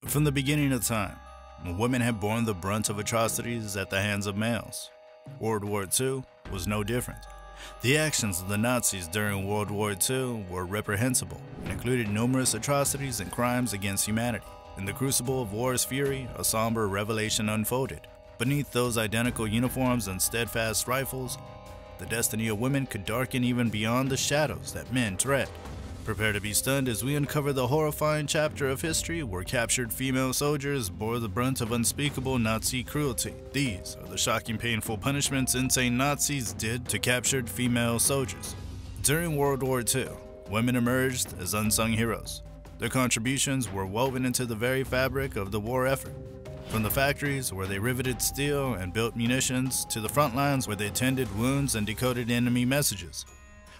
From the beginning of time, women have borne the brunt of atrocities at the hands of males. World War II was no different. The actions of the Nazis during World War II were reprehensible and included numerous atrocities and crimes against humanity. In the crucible of war's fury, a somber revelation unfolded. Beneath those identical uniforms and steadfast rifles, the destiny of women could darken even beyond the shadows that men tread. Prepare to be stunned as we uncover the horrifying chapter of history where captured female soldiers bore the brunt of unspeakable Nazi cruelty. These are the shocking, painful punishments insane Nazis did to captured female soldiers. During World War II, women emerged as unsung heroes. Their contributions were woven into the very fabric of the war effort. From the factories where they riveted steel and built munitions to the front lines where they tended wounds and decoded enemy messages,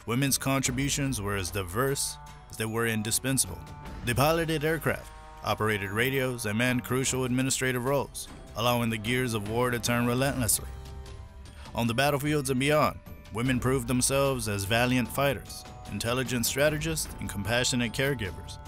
women's contributions were as diverse as they were indispensable. They piloted aircraft, operated radios, and manned crucial administrative roles, allowing the gears of war to turn relentlessly. On the battlefields and beyond, women proved themselves as valiant fighters, intelligent strategists, and compassionate caregivers.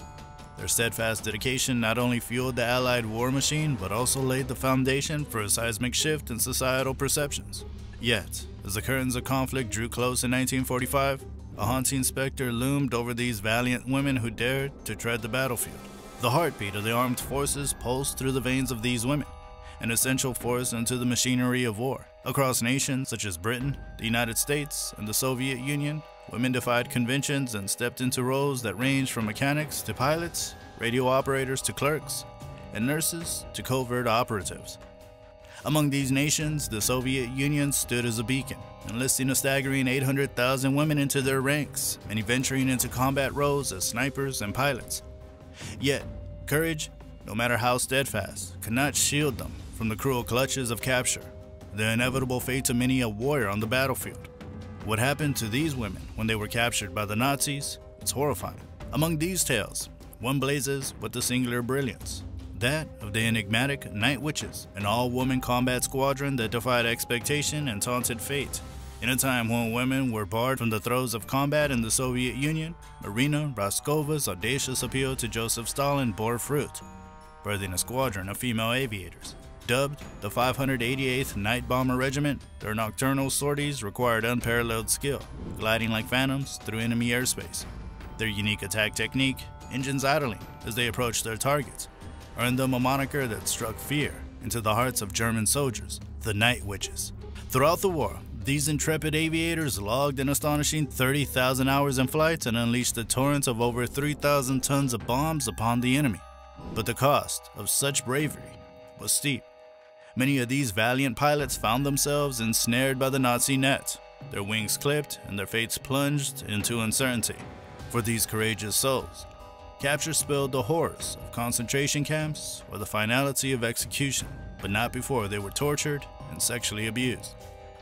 Their steadfast dedication not only fueled the Allied war machine, but also laid the foundation for a seismic shift in societal perceptions. Yet, as the curtains of conflict drew close in 1945, a haunting specter loomed over these valiant women who dared to tread the battlefield. The heartbeat of the armed forces pulsed through the veins of these women, an essential force into the machinery of war. Across nations such as Britain, the United States, and the Soviet Union, women defied conventions and stepped into roles that ranged from mechanics to pilots, radio operators to clerks, and nurses to covert operatives. Among these nations, the Soviet Union stood as a beacon, enlisting a staggering 800,000 women into their ranks, many venturing into combat roles as snipers and pilots. Yet, courage, no matter how steadfast, could not shield them from the cruel clutches of capture, the inevitable fate of many a warrior on the battlefield. What happened to these women when they were captured by the Nazis is horrifying. Among these tales, one blazes with a singular brilliance, that of the enigmatic Night Witches, an all-woman combat squadron that defied expectation and taunted fate. In a time when women were barred from the throes of combat in the Soviet Union, Marina Roscova's audacious appeal to Joseph Stalin bore fruit, birthing a squadron of female aviators. Dubbed the 588th Night Bomber Regiment, their nocturnal sorties required unparalleled skill, gliding like phantoms through enemy airspace. Their unique attack technique, engines idling as they approached their targets, earned them a moniker that struck fear into the hearts of German soldiers, the Night Witches. Throughout the war, these intrepid aviators logged an astonishing 30,000 hours in flight and unleashed a torrent of over 3,000 tons of bombs upon the enemy. But the cost of such bravery was steep. Many of these valiant pilots found themselves ensnared by the Nazi net, their wings clipped and their fates plunged into uncertainty. For these courageous souls, capture spelled the horrors of concentration camps or the finality of execution, but not before they were tortured and sexually abused.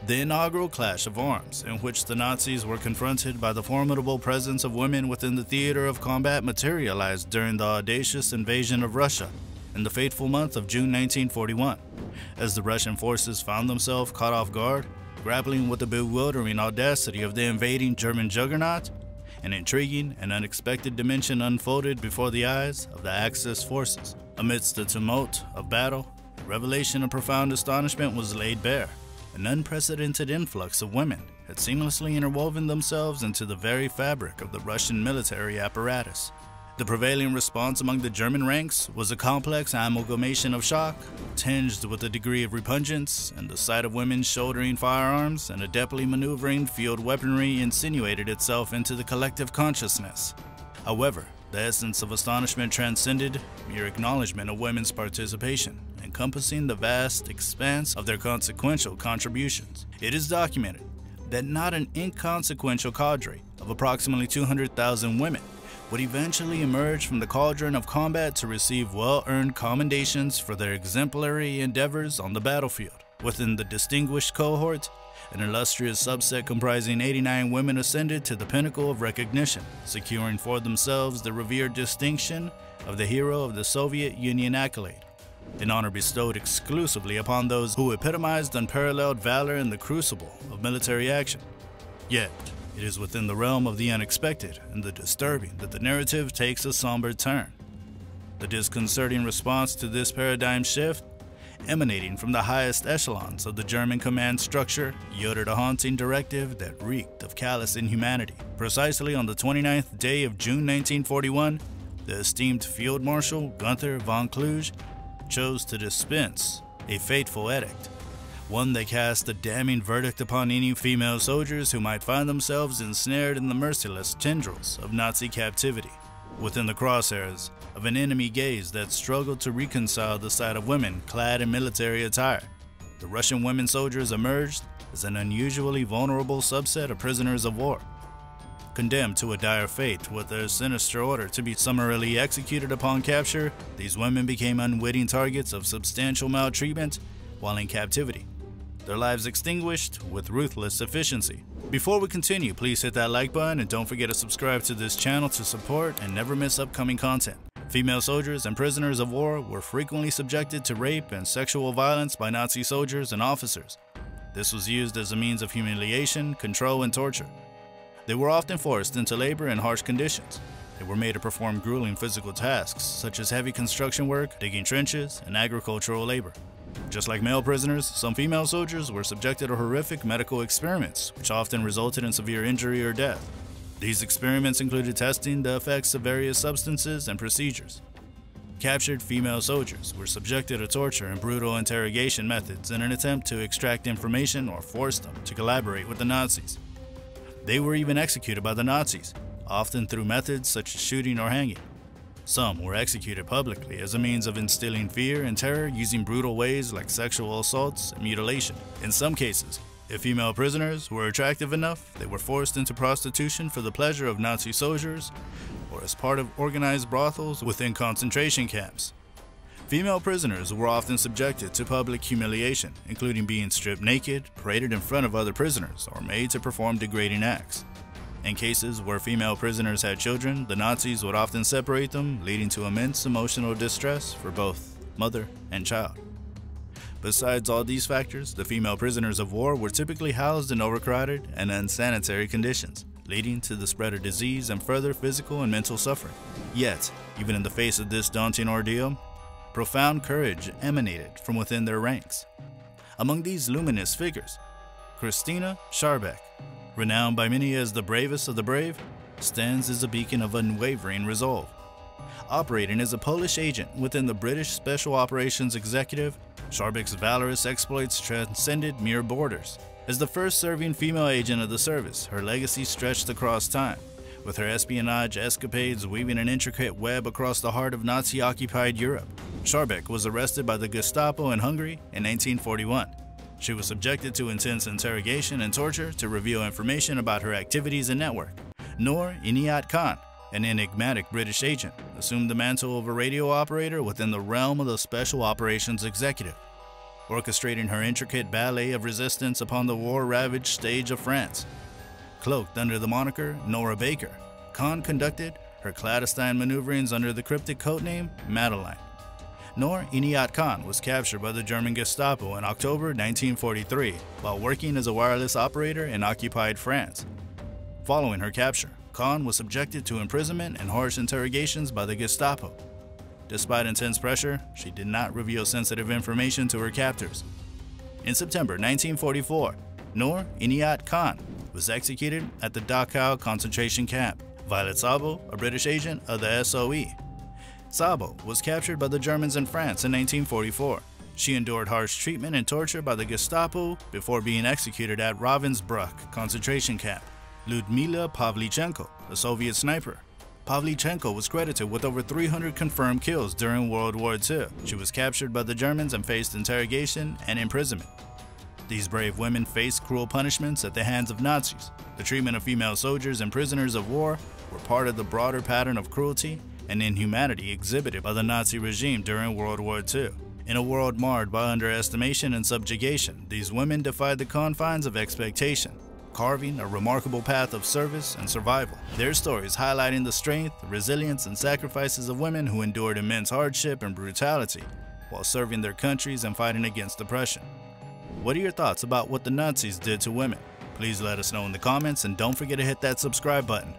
The inaugural clash of arms, in which the Nazis were confronted by the formidable presence of women within the theater of combat, materialized during the audacious invasion of Russia in the fateful month of June 1941, as the Russian forces found themselves caught off guard, grappling with the bewildering audacity of the invading German juggernaut. An intriguing and unexpected dimension unfolded before the eyes of the Axis forces. Amidst the tumult of battle, a revelation of profound astonishment was laid bare. An unprecedented influx of women had seamlessly interwoven themselves into the very fabric of the Russian military apparatus. The prevailing response among the German ranks was a complex amalgamation of shock, tinged with a degree of repugnance, and the sight of women shouldering firearms and adeptly maneuvering field weaponry insinuated itself into the collective consciousness. However, the essence of astonishment transcended mere acknowledgement of women's participation, encompassing the vast expanse of their consequential contributions. It is documented that not an inconsequential cadre of approximately 200,000 women would eventually emerge from the cauldron of combat to receive well-earned commendations for their exemplary endeavors on the battlefield. Within the distinguished cohort, an illustrious subset comprising 89 women ascended to the pinnacle of recognition, securing for themselves the revered distinction of the hero of the Soviet Union accolade, an honor bestowed exclusively upon those who epitomized unparalleled valor in the crucible of military action. Yet, it is within the realm of the unexpected and the disturbing that the narrative takes a somber turn. The disconcerting response to this paradigm shift, emanating from the highest echelons of the German command structure, yielded a haunting directive that reeked of callous inhumanity. Precisely on the 29th day of June 1941, the esteemed Field Marshal Gunther von Kluge chose to dispense a fateful edict, one that cast a damning verdict upon any female soldiers who might find themselves ensnared in the merciless tendrils of Nazi captivity, within the crosshairs of an enemy gaze that struggled to reconcile the sight of women clad in military attire. The Russian women soldiers emerged as an unusually vulnerable subset of prisoners of war. Condemned to a dire fate with their sinister order to be summarily executed upon capture, these women became unwitting targets of substantial maltreatment while in captivity, their lives extinguished with ruthless efficiency. Before we continue, please hit that like button and don't forget to subscribe to this channel to support and never miss upcoming content. Female soldiers and prisoners of war were frequently subjected to rape and sexual violence by Nazi soldiers and officers. This was used as a means of humiliation, control, and torture. They were often forced into labor in harsh conditions. They were made to perform grueling physical tasks, such as heavy construction work, digging trenches, and agricultural labor. Just like male prisoners, some female soldiers were subjected to horrific medical experiments, which often resulted in severe injury or death. These experiments included testing the effects of various substances and procedures. Captured female soldiers were subjected to torture and brutal interrogation methods in an attempt to extract information or force them to collaborate with the Nazis. They were even executed by the Nazis, often through methods such as shooting or hanging. Some were executed publicly as a means of instilling fear and terror using brutal ways like sexual assaults and mutilation. In some cases, if female prisoners were attractive enough, they were forced into prostitution for the pleasure of Nazi soldiers or as part of organized brothels within concentration camps. Female prisoners were often subjected to public humiliation, including being stripped naked, paraded in front of other prisoners, or made to perform degrading acts. In cases where female prisoners had children, the Nazis would often separate them, leading to immense emotional distress for both mother and child. Besides all these factors, the female prisoners of war were typically housed in overcrowded and unsanitary conditions, leading to the spread of disease and further physical and mental suffering. Yet, even in the face of this daunting ordeal, profound courage emanated from within their ranks. Among these luminous figures, Christina Scharbeck, renowned by many as the bravest of the brave, stands as a beacon of unwavering resolve. Operating as a Polish agent within the British Special Operations Executive, Scharbeck's valorous exploits transcended mere borders. As the first serving female agent of the service, her legacy stretched across time, with her espionage escapades weaving an intricate web across the heart of Nazi-occupied Europe. Scharbeck was arrested by the Gestapo in Hungary in 1941. She was subjected to intense interrogation and torture to reveal information about her activities and network. Noor Inayat Khan, an enigmatic British agent, assumed the mantle of a radio operator within the realm of the Special Operations Executive, orchestrating her intricate ballet of resistance upon the war-ravaged stage of France. Cloaked under the moniker Nora Baker, Khan conducted her clandestine maneuverings under the cryptic codename Madeline. Noor Inayat Khan was captured by the German Gestapo in October 1943 while working as a wireless operator in occupied France. Following her capture, Khan was subjected to imprisonment and harsh interrogations by the Gestapo. Despite intense pressure, she did not reveal sensitive information to her captors. In September 1944, Noor Inayat Khan was executed at the Dachau concentration camp. Violet Sabo, a British agent of the SOE. Sabo was captured by the Germans in France in 1944. She endured harsh treatment and torture by the Gestapo before being executed at Ravensbrück concentration camp. Lyudmila Pavlichenko, a Soviet sniper. Pavlichenko was credited with over 300 confirmed kills during World War II. She was captured by the Germans and faced interrogation and imprisonment. These brave women faced cruel punishments at the hands of Nazis. The treatment of female soldiers and prisoners of war were part of the broader pattern of cruelty and inhumanity exhibited by the Nazi regime during World War II. In a world marred by underestimation and subjugation, these women defied the confines of expectation, carving a remarkable path of service and survival. Their stories highlighting the strength, resilience, and sacrifices of women who endured immense hardship and brutality while serving their countries and fighting against oppression. What are your thoughts about what the Nazis did to women? Please let us know in the comments and don't forget to hit that subscribe button.